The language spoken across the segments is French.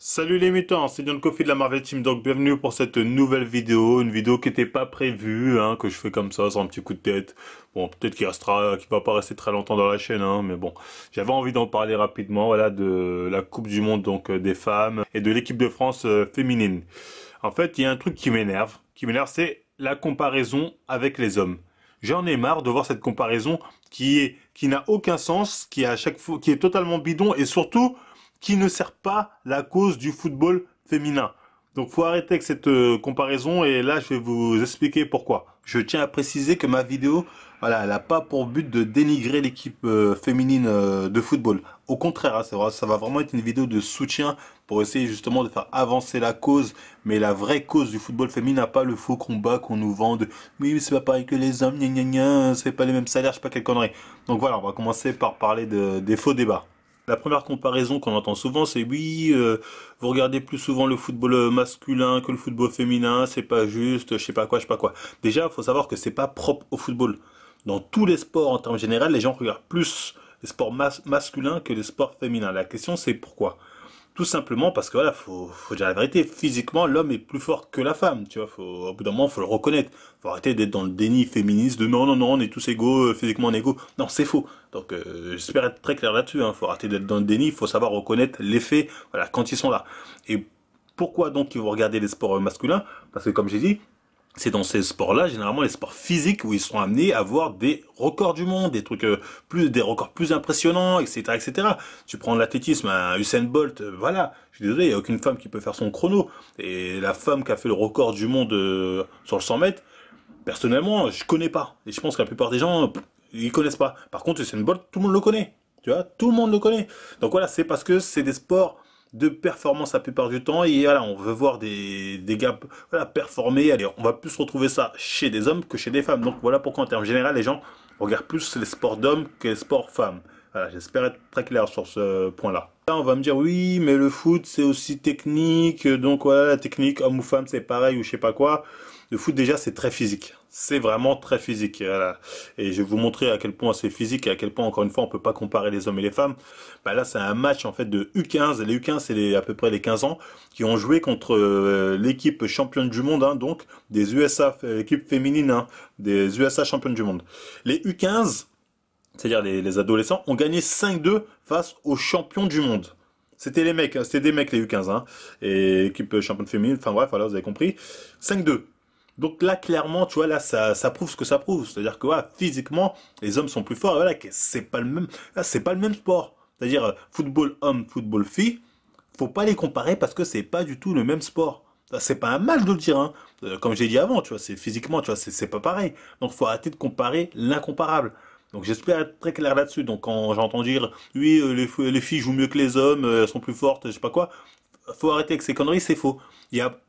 Salut les mutants, c'est John Coffey de la Marvel Team, donc bienvenue pour cette nouvelle vidéo, une vidéo qui n'était pas prévue, que je fais comme ça, sans un petit coup de tête. Bon, peut-être qu'il va pas rester très longtemps dans la chaîne, mais bon. J'avais envie d'en parler rapidement, voilà, de la Coupe du Monde, donc des femmes, et de l'équipe de France féminine. En fait, il y a un truc c'est la comparaison avec les hommes. J'en ai marre de voir cette comparaison qui n'a aucun sens, qui à chaque fois, qui est totalement bidon, et surtout, qui ne sert pas la cause du football féminin. Donc faut arrêter avec cette comparaison et là je vais vous expliquer pourquoi. Je tiens à préciser que ma vidéo, voilà, elle n'a pas pour but de dénigrer l'équipe féminine de football. Au contraire, ça va vraiment être une vidéo de soutien pour essayer justement de faire avancer la cause. Mais la vraie cause du football féminin, pas le faux combat qu'on nous vend de oui mais c'est pas pareil que les hommes, gna gna gna, c'est pas les mêmes salaires, je sais pas quelle connerie. Donc voilà, on va commencer par parler des faux débats. La première comparaison qu'on entend souvent, c'est oui, vous regardez plus souvent le football masculin que le football féminin, c'est pas juste, je sais pas quoi, je sais pas quoi. Déjà, il faut savoir que c'est pas propre au football. Dans tous les sports, en termes généraux, les gens regardent plus les sports masculins que les sports féminins. La question, c'est pourquoi? Tout simplement parce que voilà, faut dire la vérité, physiquement, l'homme est plus fort que la femme, tu vois, au bout d'un moment, faut le reconnaître. Faut arrêter d'être dans le déni féministe de non, non, non, on est tous égaux, physiquement on est égaux. Non, c'est faux. Donc, j'espère être très clair là-dessus, Faut arrêter d'être dans le déni, il faut savoir reconnaître les faits, voilà, quand ils sont là. Et pourquoi donc ils vont regarder les sports masculins? Parce que comme j'ai dit, c'est dans ces sports-là, généralement les sports physiques, où ils sont amenés à avoir des records du monde, des trucs des records plus impressionnants, etc., etc. Tu prends l'athlétisme, un Usain Bolt, voilà. Je suis désolé, il n'y a aucune femme qui peut faire son chrono. Et la femme qui a fait le record du monde sur le 100 mètres, personnellement, je connais pas. Et je pense que la plupart des gens, ils connaissent pas. Par contre, Usain Bolt, tout le monde le connaît. Tu vois, tout le monde le connaît. Donc voilà, c'est parce que c'est des sports de performance la plupart du temps et voilà, on veut voir des gars voilà, performer. Allez, on va plus retrouver ça chez des hommes que chez des femmes. Donc voilà pourquoi en termes généraux, les gens regardent plus les sports d'hommes que les sports femmes. Voilà, j'espère être très clair sur ce point-là. Là, on va me dire oui, mais le foot c'est aussi technique, donc voilà, la technique homme ou femme c'est pareil ou je sais pas quoi. Le foot déjà c'est très physique, c'est vraiment très physique. Voilà. Et je vais vous montrer à quel point c'est physique et à quel point encore une fois on peut pas comparer les hommes et les femmes. Bah là c'est un match en fait de U15. Les U15 c'est à peu près les 15 ans qui ont joué contre l'équipe championne du monde, donc des USA, l'équipe féminine des USA championnes du monde. Les U15, c'est-à-dire les adolescents, ont gagné 5-2 face aux champions du monde. C'était les mecs, c'était des mecs les U15, et équipe championne féminine, enfin bref, voilà, vous avez compris. 5-2. Donc là, clairement, tu vois, là, ça prouve ce que ça prouve. C'est-à-dire que, voilà, physiquement, les hommes sont plus forts. Et voilà, que c'est pas le même, là, c'est pas le même sport. C'est-à-dire, football homme, football fille, faut pas les comparer parce que c'est pas du tout le même sport. C'est pas un mal de le dire, comme j'ai dit avant, tu vois, c'est physiquement, tu vois, c'est pas pareil. Donc, faut arrêter de comparer l'incomparable. Donc, j'espère être très clair là-dessus. Donc, quand j'entends dire, oui, les filles jouent mieux que les hommes, elles sont plus fortes, je sais pas quoi, faut arrêter avec ces conneries, c'est faux.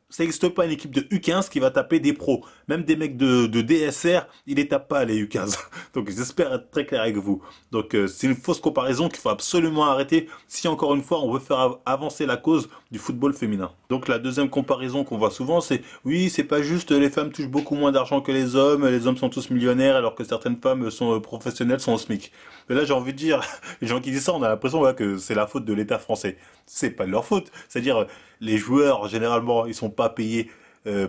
Ça n'existe pas une équipe de U15 qui va taper des pros. Même des mecs de DSR, ils les tapent pas les U15. Donc j'espère être très clair avec vous. Donc c'est une fausse comparaison qu'il faut absolument arrêter si encore une fois on veut faire avancer la cause du football féminin. Donc la deuxième comparaison qu'on voit souvent c'est oui c'est pas juste les femmes touchent beaucoup moins d'argent que les hommes sont tous millionnaires alors que certaines femmes sont professionnelles, sont au SMIC. Mais là j'ai envie de dire, les gens qui disent ça on a l'impression que c'est la faute de l'État français. C'est pas de leur faute. C'est-à-dire les joueurs généralement ils sont pas payés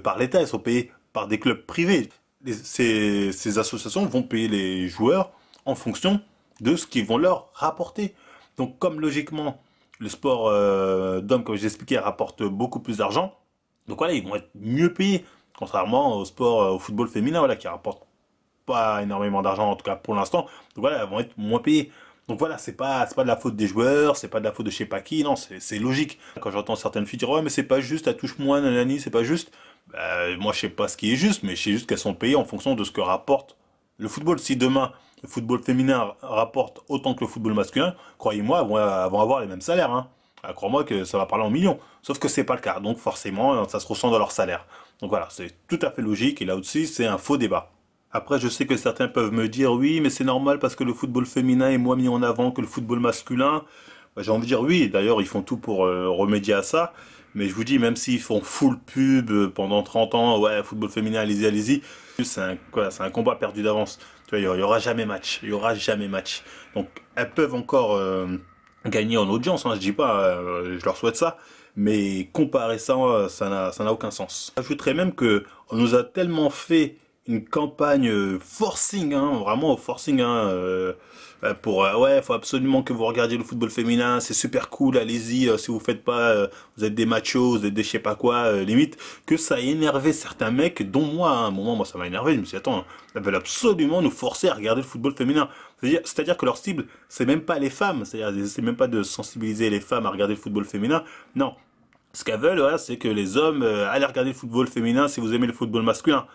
par l'État, ils sont payés par des clubs privés. Ces associations vont payer les joueurs en fonction de ce qu'ils vont leur rapporter. Donc comme logiquement le sport d'hommes, comme je l'ai expliqué, rapporte beaucoup plus d'argent, donc voilà, ils vont être mieux payés, contrairement au sport, au football féminin, voilà, qui rapporte pas énormément d'argent, en tout cas pour l'instant. Donc voilà, elles vont être moins payées. Donc voilà, c'est pas de la faute des joueurs, c'est pas de la faute de je sais pas qui, non, c'est logique. Quand j'entends certaines filles dire ouais mais c'est pas juste, elle touche moins, nanani, c'est pas juste. Bah, moi je sais pas ce qui est juste, mais je sais juste qu'elles sont payées en fonction de ce que rapporte le football. Si demain le football féminin rapporte autant que le football masculin, croyez-moi, elles vont avoir les mêmes salaires, Ah, crois-moi que ça va parler en millions. Sauf que c'est pas le cas, donc forcément ça se ressent dans leur salaire. Donc voilà, c'est tout à fait logique et là aussi c'est un faux débat. Après, je sais que certains peuvent me dire oui, mais c'est normal parce que le football féminin est moins mis en avant que le football masculin. Bah, j'ai envie de dire oui, d'ailleurs, ils font tout pour remédier à ça. Mais je vous dis, même s'ils font full pub pendant 30 ans, ouais, football féminin, allez-y, allez-y, c'est un combat perdu d'avance. Tu vois, il y aura jamais match. Il y aura jamais match. Donc, elles peuvent encore gagner en audience, je dis pas, je leur souhaite ça. mais comparer ça, ça n'a aucun sens. J'ajouterais même que on nous a tellement fait une campagne forcing, hein, vraiment au forcing, hein, pour ouais, faut absolument que vous regardiez le football féminin, c'est super cool, allez-y, si vous faites pas, vous êtes des machos, vous êtes des je sais pas quoi, limite, que ça a énervé certains mecs, dont moi, hein. À un moment, moi ça m'a énervé, je me suis dit, attends, ils veulent absolument nous forcer à regarder le football féminin. C'est-à-dire que leur cible, c'est même pas les femmes, c'est-à-dire, c'est même pas de sensibiliser les femmes à regarder le football féminin, non. Ce qu'elles veulent, voilà, c'est que les hommes allez regarder le football féminin si vous aimez le football masculin.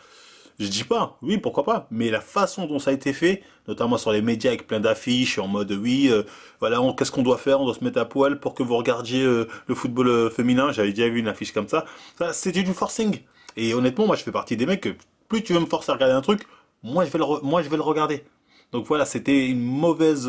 Je dis pas, oui, pourquoi pas, mais la façon dont ça a été fait, notamment sur les médias avec plein d'affiches en mode oui, voilà, qu'est-ce qu'on doit faire, on doit se mettre à poil pour que vous regardiez le football féminin, j'avais déjà vu une affiche comme ça c'était du forcing. Et honnêtement, moi je fais partie des mecs que plus tu veux me forcer à regarder un truc, moi je vais le regarder. Donc voilà, c'était une mauvaise,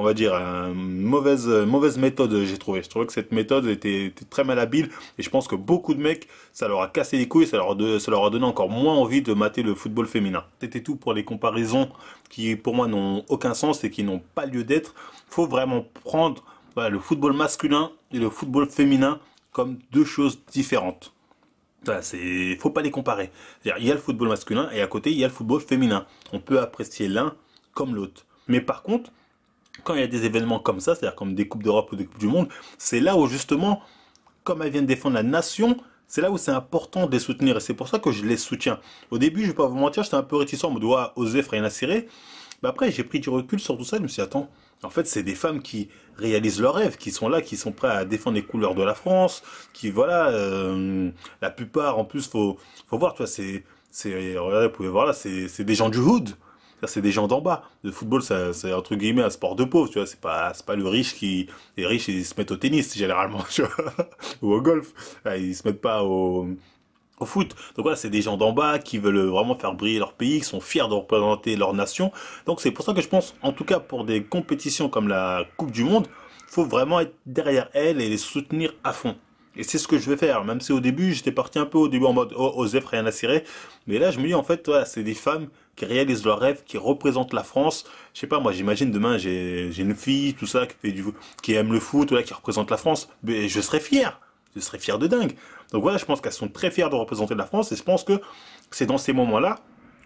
on va dire, mauvaise méthode, j'ai trouvé. Je trouvais que cette méthode était très malhabile et je pense que beaucoup de mecs, ça leur a cassé les couilles, ça leur a donné encore moins envie de mater le football féminin. C'était tout pour les comparaisons qui, pour moi, n'ont aucun sens et qui n'ont pas lieu d'être. Faut vraiment prendre, voilà, le football masculin et le football féminin comme deux choses différentes. Voilà, faut pas les comparer. C'est-à-dire, il y a le football masculin et à côté, il y a le football féminin. On peut apprécier l'un comme l'autre. Mais par contre, quand il y a des événements comme ça, c'est-à-dire comme des Coupes d'Europe ou des Coupes du Monde, c'est là où justement, comme elles viennent défendre la nation, c'est là où c'est important de les soutenir. Et c'est pour ça que je les soutiens. Au début, je vais pas vous mentir, j'étais un peu réticent, en mode, ouais, Osef, rien à cirer. Mais après, j'ai pris du recul sur tout ça, je me suis dit, attends, en fait, c'est des femmes qui réalisent leurs rêves, qui sont là, qui sont prêts à défendre les couleurs de la France, qui, voilà, la plupart, en plus, faut voir, tu vois, regardez, vous pouvez voir là, c'est des gens du hood. C'est des gens d'en bas. Le football, c'est entre guillemets un sport de pauvre, tu vois. C'est pas le riche qui, les riches, ils se mettent au tennis, généralement, tu vois. Ou au golf. Ils se mettent pas au foot. Donc voilà, c'est des gens d'en bas qui veulent vraiment faire briller leur pays, qui sont fiers de représenter leur nation. Donc c'est pour ça que je pense, en tout cas pour des compétitions comme la Coupe du Monde, faut vraiment être derrière elles et les soutenir à fond. Et c'est ce que je vais faire, même si au début, j'étais parti un peu au début en mode oh, Osef, rien à cirer. Mais là, je me dis en fait, ouais, c'est des femmes qui réalisent leurs rêves, qui représentent la France. Je sais pas, moi j'imagine demain, j'ai une fille, tout ça, qui aime le foot, voilà, qui représente la France. Mais je serais fier. Je serais fier de dingue. Donc voilà, je pense qu'elles sont très fières de représenter la France et je pense que c'est dans ces moments-là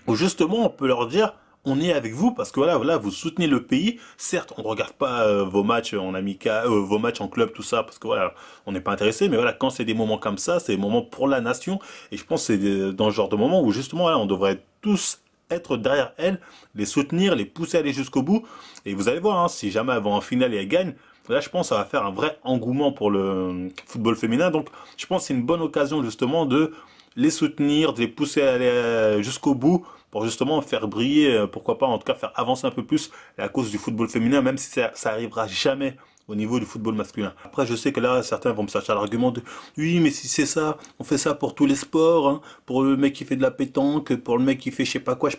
où justement on peut leur dire on est avec vous parce que voilà, vous soutenez le pays. Certes, on ne regarde pas vos matchs en amical, vos matchs en club, tout ça, parce que voilà, on n'est pas intéressé. Mais voilà, quand c'est des moments comme ça, c'est des moments pour la nation. Et je pense que c'est dans ce genre de moment où justement, voilà, on devrait tous être derrière elles, les soutenir, les pousser à aller jusqu'au bout. Et vous allez voir, hein, si jamais elles vont en finale et elles gagnent, là, je pense que ça va faire un vrai engouement pour le football féminin. Donc, je pense que c'est une bonne occasion justement de les soutenir, de les pousser à aller jusqu'au bout pour justement faire briller, pourquoi pas, en tout cas faire avancer un peu plus la cause du football féminin, même si ça arrivera jamais au niveau du football masculin. Après, je sais que là, certains vont me chercher l'argument de oui, mais si c'est ça, on fait ça pour tous les sports, hein, pour le mec qui fait de la pétanque, pour le mec qui fait je sais pas quoi.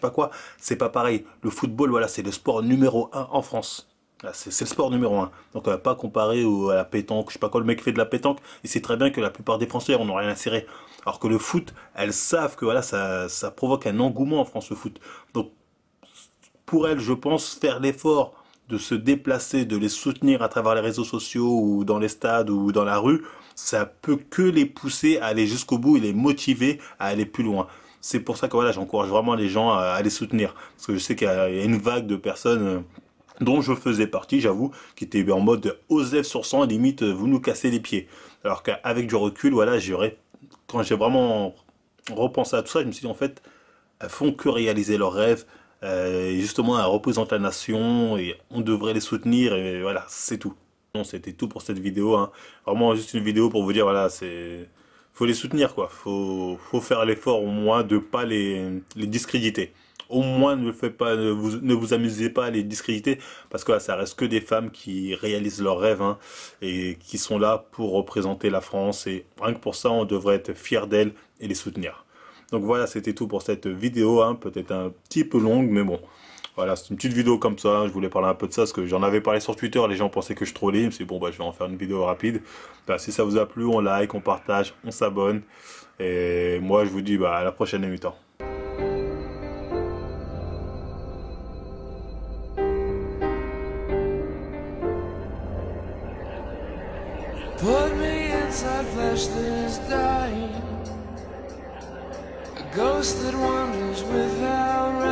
C'est pas pareil. Le football, voilà, c'est le sport numéro 1 en France. C'est le sport numéro 1. Donc, on va pas comparer à la pétanque, je sais pas quoi, le mec qui fait de la pétanque, il sait très bien que la plupart des Français on n'a rien à cirer. Alors que le foot, elles savent que voilà, ça provoque un engouement en France, le foot. Donc, pour elles, je pense, faire l'effort de se déplacer, de les soutenir à travers les réseaux sociaux ou dans les stades ou dans la rue, ça peut que les pousser à aller jusqu'au bout et les motiver à aller plus loin. C'est pour ça que voilà, j'encourage vraiment les gens à les soutenir. Parce que je sais qu'il y a une vague de personnes dont je faisais partie, j'avoue, qui étaient en mode Osef sur 100, limite, vous nous cassez les pieds. Alors qu'avec du recul, voilà, quand j'ai vraiment repensé à tout ça, je me suis dit, en fait, elles font que réaliser leurs rêves. Et justement, elles représentent la nation et on devrait les soutenir. Et voilà, c'est tout. Bon, c'était tout pour cette vidéo, hein. Vraiment juste une vidéo pour vous dire, voilà, faut les soutenir, quoi. Faut faire l'effort au moins de pas les discréditer. Au moins ne vous amusez pas à les discréditer parce que là, ça reste que des femmes qui réalisent leurs rêves, hein, et qui sont là pour représenter la France et rien que pour ça on devrait être fiers d'elles et les soutenir. Donc voilà, c'était tout pour cette vidéo, hein, peut-être un petit peu longue mais bon, voilà, c'est une petite vidéo comme ça. Je voulais parler un peu de ça parce que j'en avais parlé sur Twitter, les gens pensaient que je trollais, je me suis dit bon bah je vais en faire une vidéo rapide. Bah, si ça vous a plu, on like, on partage, on s'abonne et moi je vous dis bah à la prochaine émission. Put me outside flesh that is dying, a ghost that wanders without